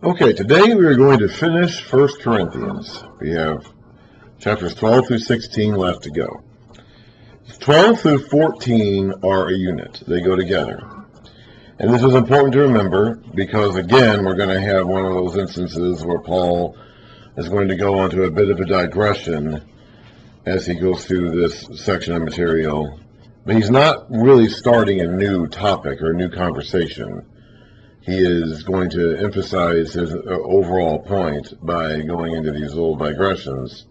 Okay, today we are going to finish 1 Corinthians. We have chapters 12 through 16 left to go. 12 through 14 are a unit. They go together. And this is important to remember because, again, we're going to have one of those instances where Paul is going to go onto a bit of a digression as he goes through this section of material. But he's not really starting a new topic or a new conversation. He is going to emphasize his overall point by going into these little digressions.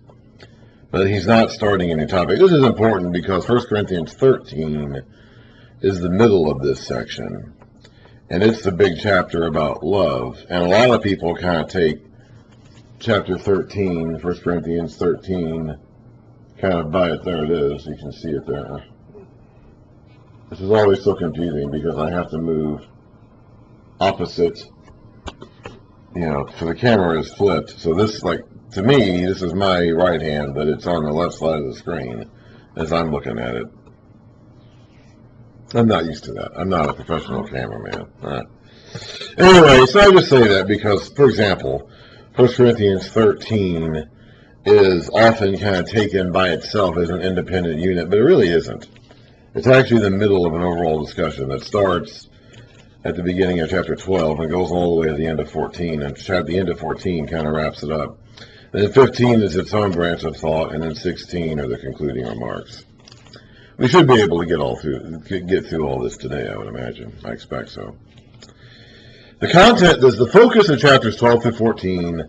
But he's not starting a new topic. This is important because 1 Corinthians 13 is the middle of this section. And it's the big chapter about love. And a lot of people kind of take chapter 13, 1 Corinthians 13, kind of by it. There it is. You can see it there. This is always so confusing because I have to move opposite, so the camera is flipped. So this, to me, this is my right hand, but it's on the left side of the screen as I'm looking at it. I'm not used to that. I'm not a professional cameraman. Anyway, so I just say that because, for example, 1 Corinthians 13 is often kind of taken by itself as an independent unit, but it really isn't. It's actually the middle of an overall discussion that starts at the beginning of chapter 12 and goes all the way to the end of 14, and the end of 14 kind of wraps it up. Then 15 is its own branch of thought, and then 16 are the concluding remarks. We should be able to get through all this today, I would imagine. I expect so. The focus of chapters 12 through 14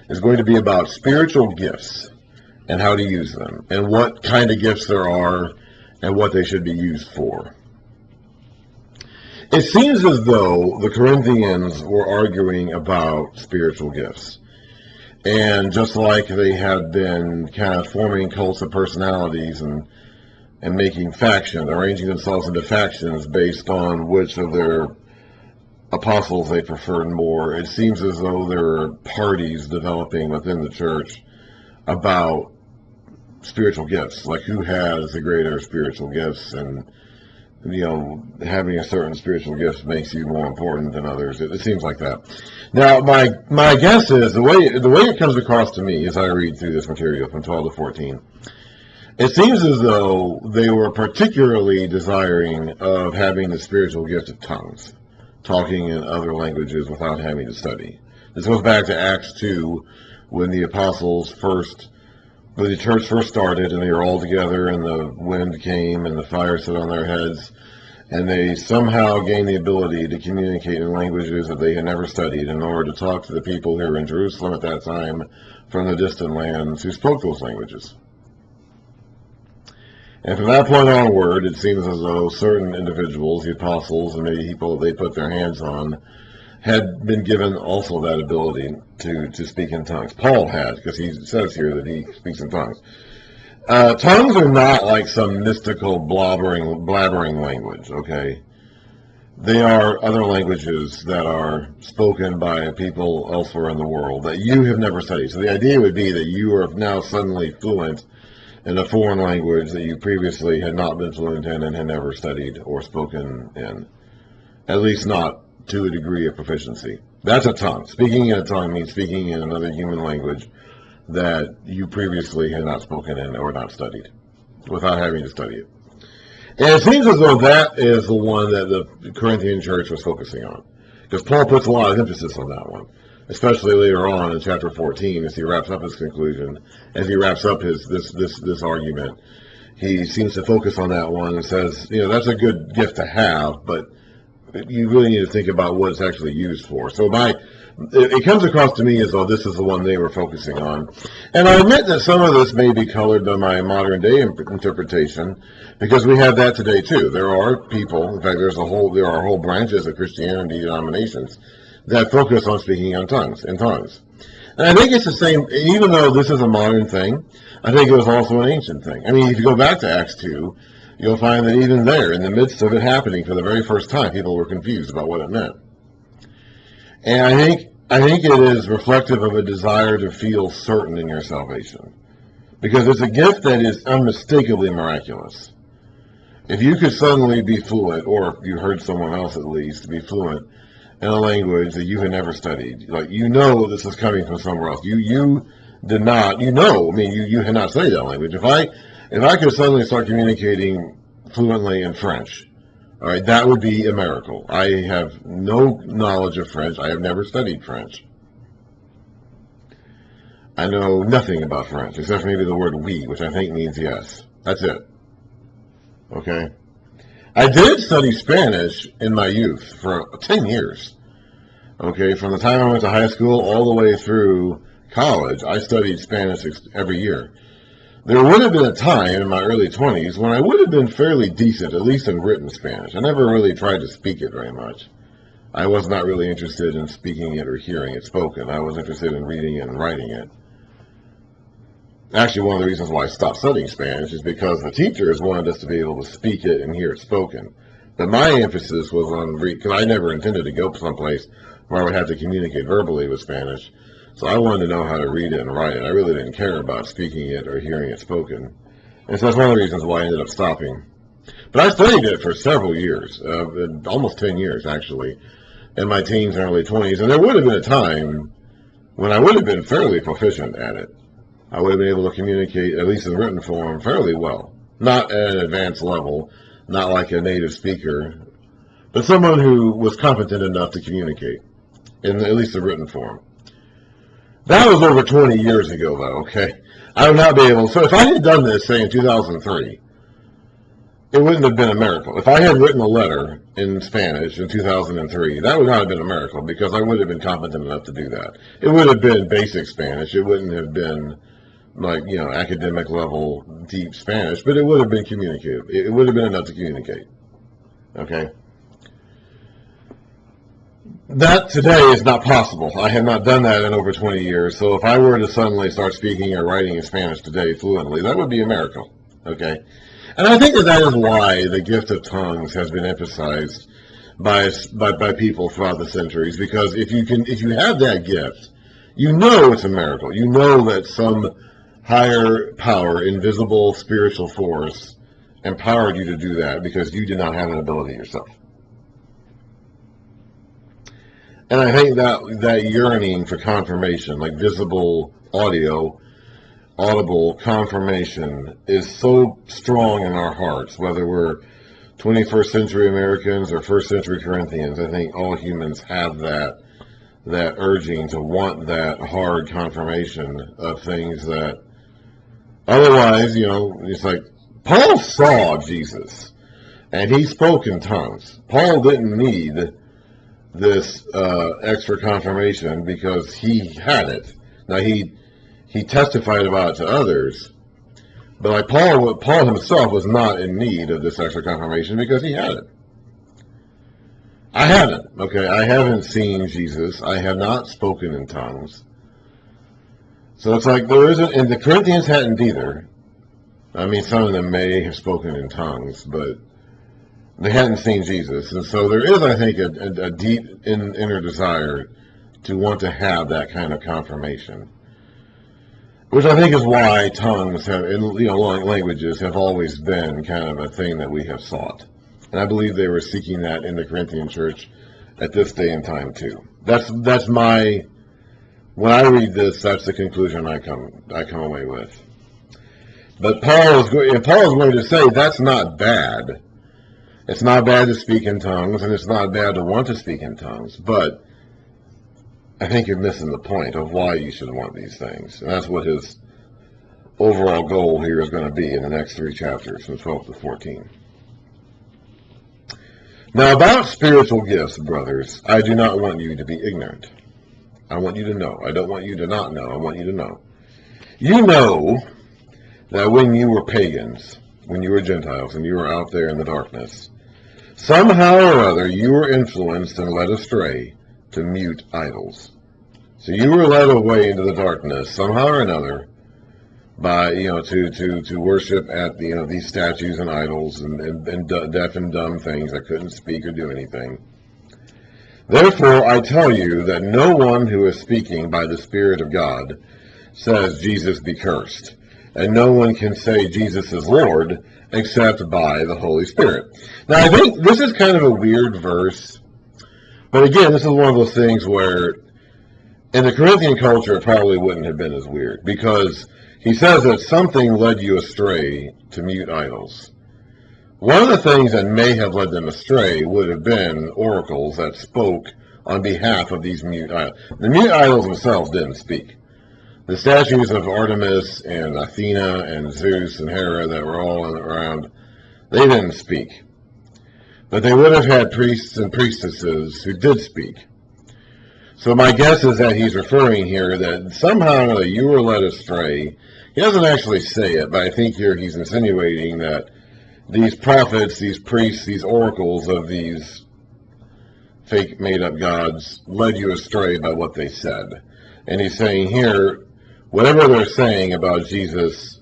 is going to be about spiritual gifts and how to use them, and what kind of gifts there are, and what they should be used for. It seems as though the Corinthians were arguing about spiritual gifts. And just like they had been kind of forming cults of personalities and making factions, arranging themselves into factions based on which of their apostles they preferred more, it seems as though there are parties developing within the church about spiritual gifts, like who has the greater spiritual gifts, and having a certain spiritual gift makes you more important than others. It seems like that. Now, my guess is the way it comes across to me as I read through this material from 12 to 14, it seems as though they were particularly desiring of having the spiritual gift of tongues, talking in other languages without having to study. This goes back to Acts 2, when the church first started, and they were all together, and the wind came, and the fire set on their heads, and they somehow gained the ability to communicate in languages that they had never studied in order to talk to the people who were in Jerusalem at that time from the distant lands who spoke those languages. And from that point onward, it seems as though certain individuals, the apostles, and maybe people that they put their hands on, had been given also that ability to speak in tongues. Paul had, because he says here that he speaks in tongues. Tongues are not like some mystical blabbering language, okay? They are other languages that are spoken by people elsewhere in the world that you have never studied. So the idea would be that you are now suddenly fluent in a foreign language that you previously had not been fluent in and had never studied or spoken in, at least not to a degree of proficiency. That's a tongue. Speaking in a tongue means speaking in another human language that you previously had not spoken in or not studied, without having to study it. And it seems as though that is the one that the Corinthian church was focusing on, because Paul puts a lot of emphasis on that one, especially later on in chapter 14 as he wraps up his conclusion, as he wraps up this argument. He seems to focus on that one and says, that's a good gift to have, but you really need to think about what it's actually used for. So it comes across to me as though this is the one they were focusing on. And I admit that some of this may be colored by my modern day interpretation, because we have that today too. There are people, in fact, there are whole branches of Christianity denominations that focus on speaking in tongues. And I think it's the same, even though this is a modern thing, I think it was also an ancient thing. I mean, if you go back to Acts 2, you'll find that even there, in the midst of it happening for the very first time, people were confused about what it meant. And I think it is reflective of a desire to feel certain in your salvation, because it's a gift that is unmistakably miraculous. If you could suddenly be fluent, or if you heard someone else at least be fluent in a language that you had never studied. Like, you know this is coming from somewhere else. You did not, you had not studied that language. If I could suddenly start communicating fluently in French, all right, that would be a miracle. I have no knowledge of French. I have never studied French. I know nothing about French, except for maybe the word oui, which I think means yes. That's it. Okay? I did study Spanish in my youth for 10 years. Okay? From the time I went to high school all the way through college, I studied Spanish every year. There would have been a time in my early 20s when I would have been fairly decent, at least in written Spanish. I never really tried to speak it very much. I was not really interested in speaking it or hearing it spoken. I was interested in reading it and writing it. Actually, one of the reasons why I stopped studying Spanish is because the teachers wanted us to be able to speak it and hear it spoken. But my emphasis was on because I never intended to go someplace where I would have to communicate verbally with Spanish. So I wanted to know how to read it and write it. I really didn't care about speaking it or hearing it spoken. And so that's one of the reasons why I ended up stopping. But I studied it for several years, almost 10 years actually, in my teens and early 20s. And there would have been a time when I would have been fairly proficient at it. I would have been able to communicate, at least in written form, fairly well. Not at an advanced level, not like a native speaker, but someone who was competent enough to communicate, in at least the written form. That was over 20 years ago, though, okay? I would not be able, so if I had done this, say, in 2003, it wouldn't have been a miracle. If I had written a letter in Spanish in 2003, that would not have been a miracle, because I would have been competent enough to do that. It would have been basic Spanish. It wouldn't have been like, academic level deep Spanish, but it would have been communicative. It would have been enough to communicate. Okay? That today is not possible. I have not done that in over 20 years, so if I were to suddenly start speaking or writing in Spanish today fluently, that would be a miracle. Okay? And I think that is why the gift of tongues has been emphasized by people throughout the centuries, because if you have that gift, you know it's a miracle. You know that some higher power, invisible spiritual force, empowered you to do that because you did not have an ability yourself. And I think that yearning for confirmation, like visible audible confirmation, is so strong in our hearts, whether we're 21st century Americans or 1st century Corinthians. I think all humans have that urging to want that hard confirmation of things that otherwise, it's like Paul saw Jesus and he spoke in tongues. Paul didn't need this extra confirmation because he had it. Now he testified about it to others, but like Paul himself was not in need of this extra confirmation because he had it. I haven't. Okay, I haven't seen Jesus. I have not spoken in tongues. So it's like there isn't, and the Corinthians hadn't either. I mean, some of them may have spoken in tongues, but they hadn't seen Jesus. And so there is, I think, a deep inner desire to want to have that kind of confirmation, which I think is why tongues have, languages have always been kind of a thing that we have sought. And I believe they were seeking that in the Corinthian church at this day and time too. That's my, when I read this, that's the conclusion I come away with. But Paul is going to say that's not bad. It's not bad to speak in tongues, and it's not bad to want to speak in tongues. But I think you're missing the point of why you should want these things. And that's what his overall goal here is going to be in the next 3 chapters, from 12 to 14. Now, about spiritual gifts, brothers, I do not want you to be ignorant. I want you to know. I don't want you to not know. I want you to know. You know that when you were pagans, when you were Gentiles, and you were out there in the darkness, somehow or other you were influenced and led astray to mute idols. So you were led away into the darkness somehow or another by, to worship at, these statues and idols and deaf and dumb things that couldn't speak or do anything. Therefore, I tell you that no one who is speaking by the Spirit of God says, Jesus be cursed. And no one can say Jesus is Lord except by the Holy Spirit. Now, I think this is kind of a weird verse But again, this is one of those things where in the Corinthian culture it probably wouldn't have been as weird, because he says that something led you astray to mute idols. One of the things that may have led them astray would have been oracles that spoke on behalf of these mute idols. The mute idols themselves didn't speak. The statues of Artemis and Athena and Zeus and Hera that were all around, they didn't speak. But they would have had priests and priestesses who did speak. So my guess is that he's referring here that somehow you were led astray. He doesn't actually say it, but I think here he's insinuating that these prophets, these priests, these oracles of these fake made-up gods led you astray by what they said. And he's saying here, whatever they're saying about Jesus,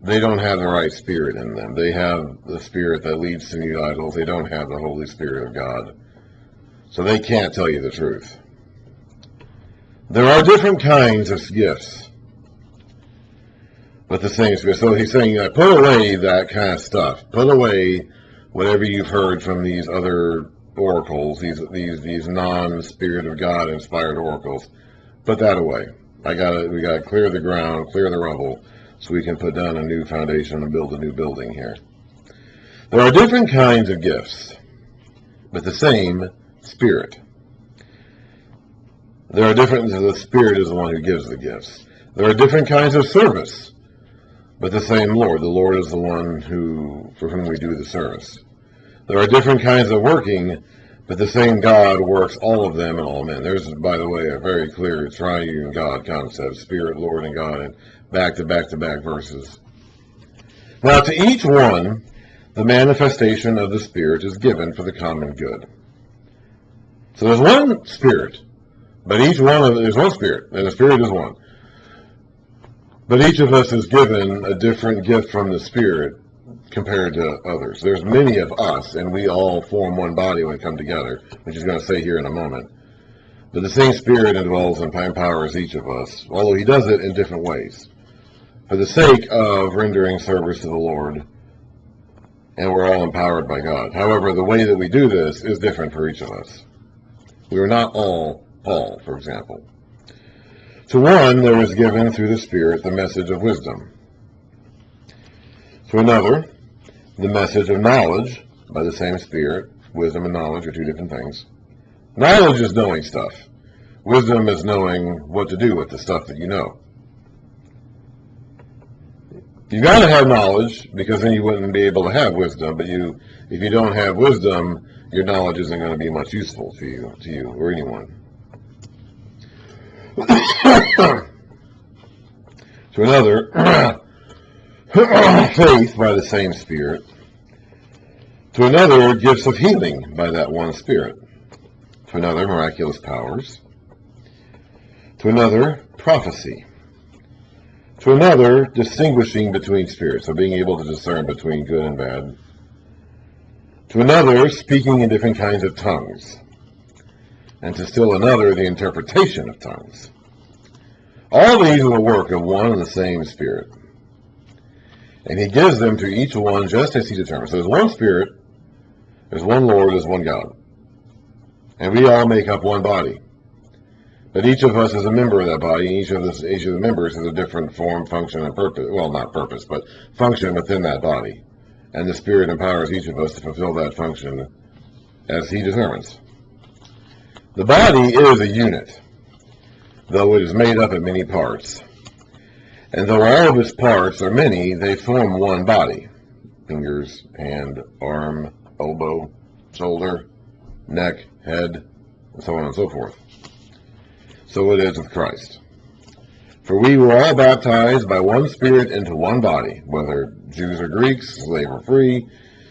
they don't have the right spirit in them. They have the spirit that leads to mute idols. They don't have the Holy Spirit of God. So they can't tell you the truth. There are different kinds of gifts, but the same spirit. So he's saying, put away that kind of stuff. Put away whatever you've heard from these other oracles, these non-Spirit of God inspired oracles. Put that away. We gotta clear the ground, clear the rubble, so we can put down a new foundation and build a new building here. There are different kinds of gifts, but the same Spirit. There are different, the Spirit is the one who gives the gifts. There are different kinds of service, but the same Lord. The Lord is the one for whom we do the service. There are different kinds of working, but the same God works all of them and all men. There's, by the way, a very clear triune God concept, Spirit, Lord, and God, and back-to-back verses. Now, to each one, the manifestation of the Spirit is given for the common good. So there's one Spirit, but there's one Spirit, and the Spirit is one. But each of us is given a different gift from the Spirit compared to others. There's many of us, and we all form one body when we come together, which he's going to say here in a moment. But the same Spirit indwells and empowers each of us, although he does it in different ways, for the sake of rendering service to the Lord, and we're all empowered by God. However, the way that we do this is different for each of us. We are not all Paul, for example. To one, there is given through the Spirit the message of wisdom. To another, the message of knowledge by the same Spirit. Wisdom and knowledge are two different things. Knowledge is knowing stuff. Wisdom is knowing what to do with the stuff that you know. You got to have knowledge, because then you wouldn't be able to have wisdom. But if you don't have wisdom, your knowledge isn't going to be much useful to you or anyone. To another, faith by the same Spirit. To another, gifts of healing by that one Spirit. To another, miraculous powers. To another, prophecy. To another, distinguishing between spirits, so being able to discern between good and bad. To another, speaking in different kinds of tongues. And to still another, the interpretation of tongues. All these are the work of one and the same Spirit. And he gives them to each one just as he determines. So there's one Spirit, there's one Lord, there's one God. And we all make up one body. But each of us is a member of that body, and each of the members has a different form, function, and purpose. Well, not purpose, but function within that body. And the Spirit empowers each of us to fulfill that function as he determines. The body is a unit, though it is made up of many parts. And though all of its parts are many, they form one body. Fingers, hand, arm, elbow, shoulder, neck, head, and so on and so forth. So it is with Christ. For we were all baptized by one Spirit into one body, whether Jews or Greeks, slave or free.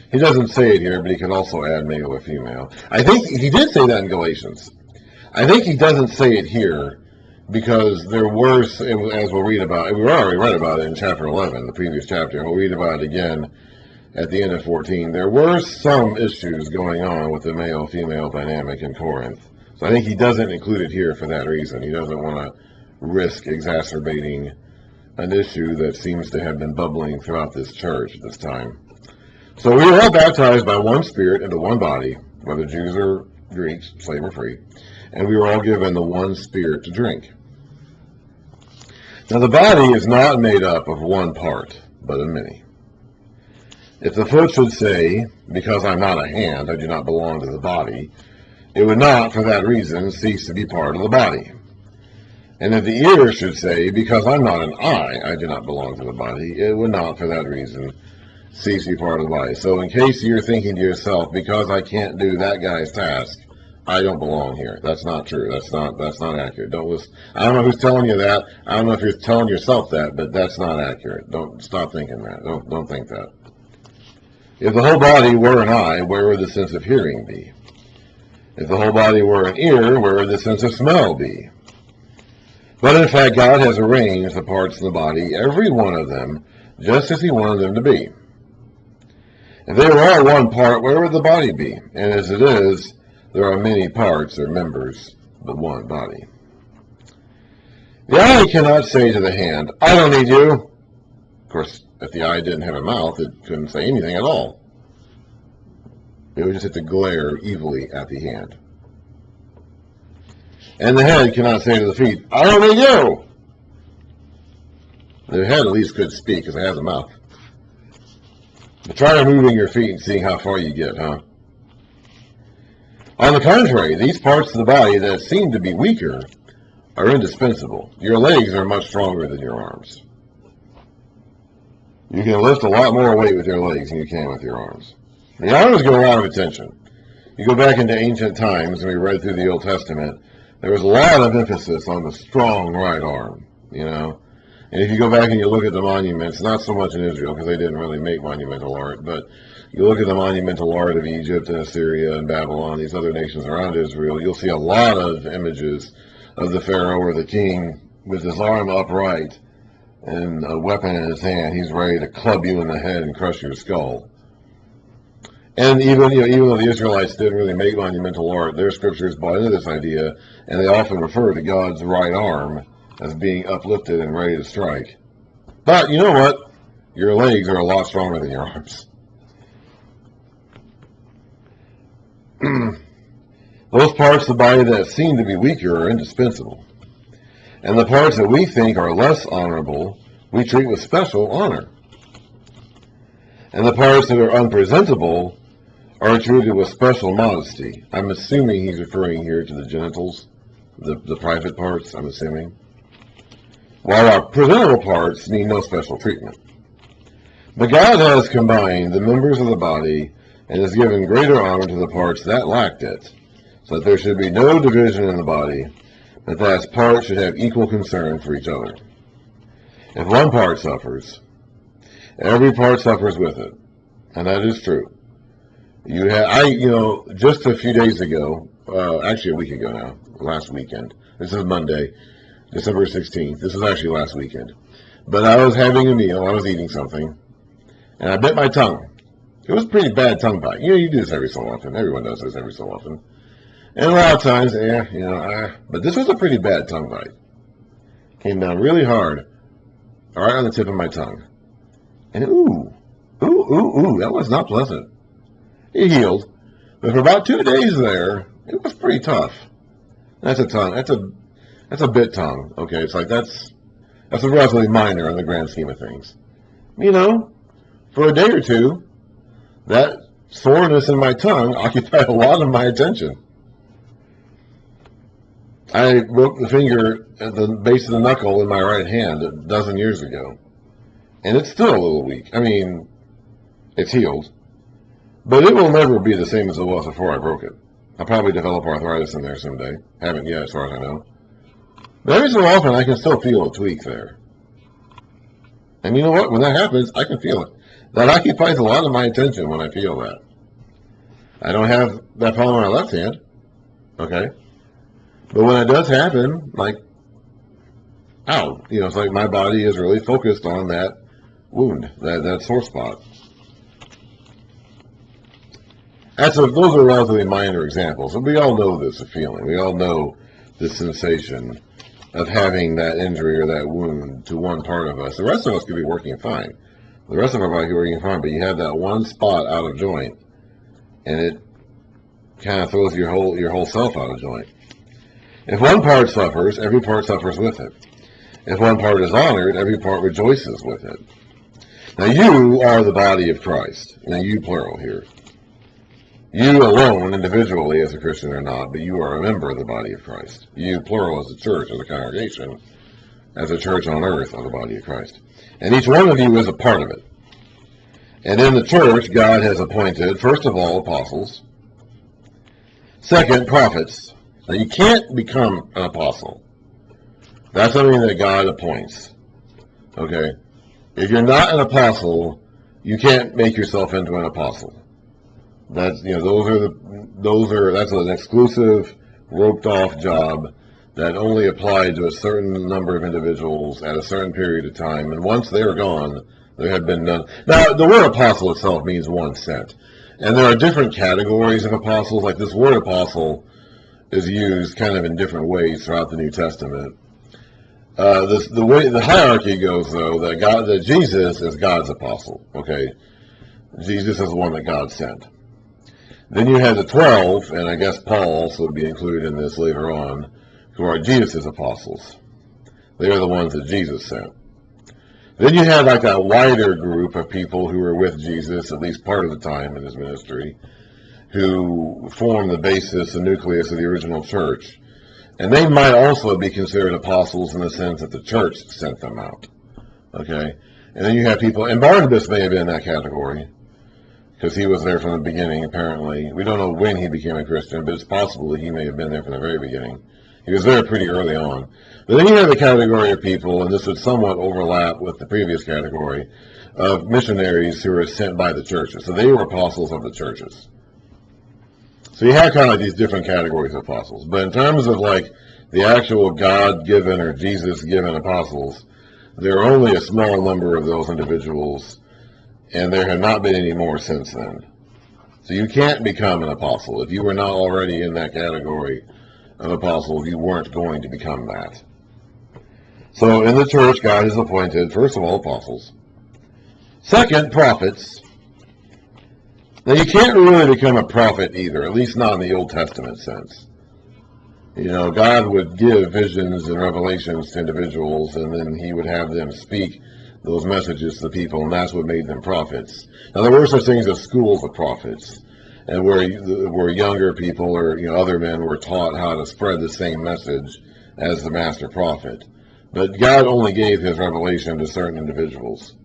He doesn't say it here, but he can also add male or female. I think he did say that in Galatians. I think he doesn't say it here because there were, as we'll read about it, we already read about it in chapter 11, the previous chapter, and we'll read about it again at the end of 14. There were some issues going on with the male-female dynamic in Corinth. So I think he doesn't include it here for that reason. He doesn't want to risk exacerbating an issue that seems to have been bubbling throughout this church at this time. So we were all baptized by one Spirit into one body, whether Jews or Greeks, slave or free, and we were all given the one Spirit to drink. Now the body is not made up of one part, but of many. If the foot should say, because I'm not a hand, I do not belong to the body, it would not, for that reason, cease to be part of the body. And if the ear should say, because I'm not an eye, I do not belong to the body, it would not, for that reason, cease to be part of the body. So in case you're thinking to yourself, because I can't do that guy's task, I don't belong here. That's not true. That's not accurate. Don't listen. I don't know who's telling you that. I don't know if you're telling yourself that, but that's not accurate. Don't stop thinking that. Don't think that. If the whole body were an eye, where would the sense of hearing be? If the whole body were an ear, where would the sense of smell be? But in fact, God has arranged the parts of the body, every one of them, just as he wanted them to be. If they were all one part, where would the body be? And as it is, there are many parts or members, but one body. The eye cannot say to the hand, I don't need you. Of course, if the eye didn't have a mouth, it couldn't say anything at all. It would just have to glare evilly at the hand. And the head cannot say to the feet, I don't need you. The head at least could speak because it has a mouth. But try moving your feet and seeing how far you get, huh? On the contrary, these parts of the body that seem to be weaker are indispensable. Your legs are much stronger than your arms. You can lift a lot more weight with your legs than you can with your arms. The arms get a lot of attention. You go back into ancient times, and we read through the Old Testament, there was a lot of emphasis on the strong right arm, you know. And if you go back and you look at the monuments, not so much in Israel, because they didn't really make monumental art, but you look at the monumental art of Egypt and Assyria and Babylon, these other nations around Israel, you'll see a lot of images of the Pharaoh or the king with his arm upright and a weapon in his hand. He's ready to club you in the head and crush your skull. And even though the Israelites didn't really make monumental art, their scriptures bought into this idea, and they often refer to God's right arm as being uplifted and ready to strike. But you know what? Your legs are a lot stronger than your arms. Those parts of the body that seem to be weaker are indispensable. And the parts that we think are less honorable, we treat with special honor. And the parts that are unpresentable are treated with special modesty. I'm assuming he's referring here to the genitals, the private parts, I'm assuming. While our presentable parts need no special treatment. But God has combined the members of the body and has given greater honor to the parts that lacked it, so that there should be no division in the body, but that its parts should have equal concern for each other. If one part suffers, every part suffers with it, and that is true. Just a few days ago, actually a week ago now, last weekend. This is Monday, December 16th. This is actually last weekend. But I was having a meal, I was eating something, and I bit my tongue. It was a pretty bad tongue bite. You do this every so often. Everyone does this every so often. And a lot of times, but this was a pretty bad tongue bite. Came down really hard, right on the tip of my tongue. And ooh, that was not pleasant. It healed, but for about 2 days there, it was pretty tough. That's a tongue. That's a bit tongue. Okay, it's like that's a relatively minor in the grand scheme of things. For a day or two, that soreness in my tongue occupied a lot of my attention. I broke the finger at the base of the knuckle in my right hand a dozen years ago, and it's still a little weak. It's healed. But it will never be the same as it was before I broke it. I'll probably develop arthritis in there someday. Haven't yet, as far as I know. But every so often, I can still feel a tweak there. And you know what? When that happens, I can feel it. That occupies a lot of my attention when I feel that. I don't have that problem on my left hand. Okay? But when it does happen, like, ow. It's like my body is really focused on that wound, that sore spot. Those are relatively minor examples, and we all know this feeling. We all know this sensation of having that injury or that wound to one part of us. The rest of us could be working fine. The rest of our body could be working fine, but you have that one spot out of joint, and it kind of throws your whole self out of joint. If one part suffers, every part suffers with it. If one part is honored, every part rejoices with it. Now you are the body of Christ. Now you plural here. You alone, individually, as a Christian or not, but you are a member of the body of Christ. You, plural, as a church, as a congregation, as a church on earth, are the body of Christ. And each one of you is a part of it. And in the church, God has appointed, first of all, apostles. Second, prophets. Now, you can't become an apostle. That's something that God appoints. Okay? If you're not an apostle, you can't make yourself into an apostle. That's, that's an exclusive, roped off job that only applied to a certain number of individuals at a certain period of time. And once they're gone, there had been none. Now, the word apostle itself means one sent. And there are different categories of apostles. Like this word apostle is used kind of in different ways throughout the New Testament. The way the hierarchy goes, though, that Jesus is God's apostle. Okay, Jesus is the one that God sent. Then you have the 12, and I guess Paul also would be included in this later on, who are Jesus' apostles. They are the ones that Jesus sent. Then you have like a wider group of people who were with Jesus at least part of the time in his ministry, who form the basis, the nucleus of the original church. And they might also be considered apostles in the sense that the church sent them out. Okay? And then you have people, and Barnabas may have been in that category, because he was there from the beginning, apparently. We don't know when he became a Christian, but it's possible that he may have been there from the very beginning. He was there pretty early on. But then you have the category of people, and this would somewhat overlap with the previous category, of missionaries who were sent by the churches. So they were apostles of the churches. So you have kind of like these different categories of apostles. But in terms of like the actual God-given or Jesus-given apostles, there are only a small number of those individuals, and there have not been any more since then. So you can't become an apostle. If you were not already in that category of apostles, you weren't going to become that. So in the church, God has appointed, first of all, apostles. Second, prophets. Now you can't really become a prophet either, at least not in the Old Testament sense. God would give visions and revelations to individuals, and then he would have them speak those messages to the people, and that's what made them prophets. Now there were such things as schools of prophets, and where younger people or other men were taught how to spread the same message as the master prophet. But God only gave his revelation to certain individuals.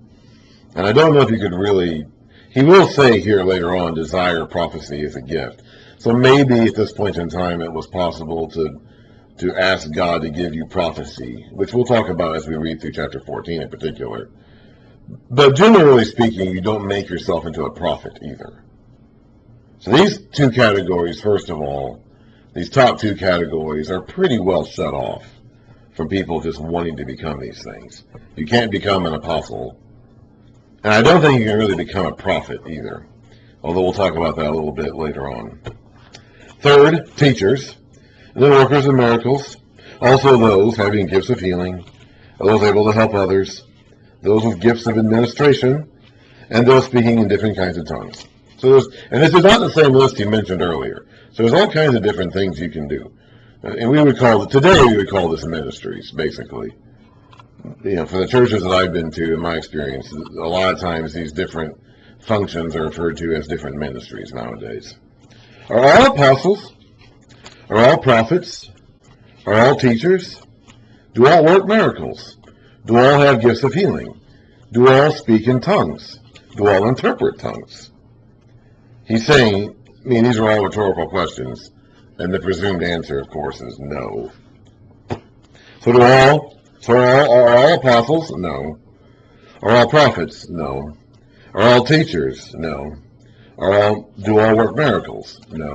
And I don't know if you could really, he will say here later on, desire prophecy as a gift. So maybe at this point in time it was possible to ask God to give you prophecy, which we'll talk about as we read through chapter 14 in particular. But generally speaking, you don't make yourself into a prophet either. So these two categories, first of all, these top two categories are pretty well shut off from people just wanting to become these things. You can't become an apostle. And I don't think you can really become a prophet either, although we'll talk about that a little bit later on. Third, teachers, and then workers of miracles, also those having gifts of healing, those able to help others, those with gifts of administration, and those speaking in different kinds of tongues. And this is not the same list he mentioned earlier. So there's all kinds of different things you can do. And today we would call this ministries, basically. For the churches that I've been to, in my experience, a lot of times these different functions are referred to as different ministries nowadays. Are all apostles? Are all prophets? Are all teachers? Do all work miracles? Do all have gifts of healing? Do all speak in tongues? Do all interpret tongues? He's saying, these are all rhetorical questions, and the presumed answer, of course, is no. Are all apostles? No. Are all prophets? No. Are all teachers? No. Do all work miracles? No.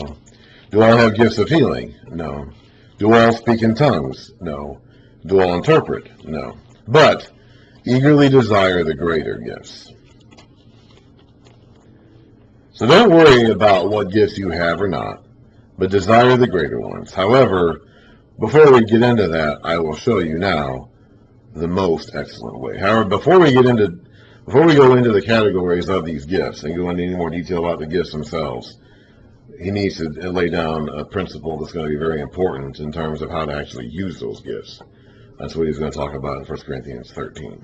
Do all have gifts of healing? No. Do all speak in tongues? No. Do all interpret? No. But eagerly desire the greater gifts. So don't worry about what gifts you have or not, but desire the greater ones. However, before we get into that, I will show you now the most excellent way. However, before we go into the categories of these gifts and go into any more detail about the gifts themselves, he needs to lay down a principle that's going to be very important in terms of how to actually use those gifts. That's what he's going to talk about in 1 Corinthians 13.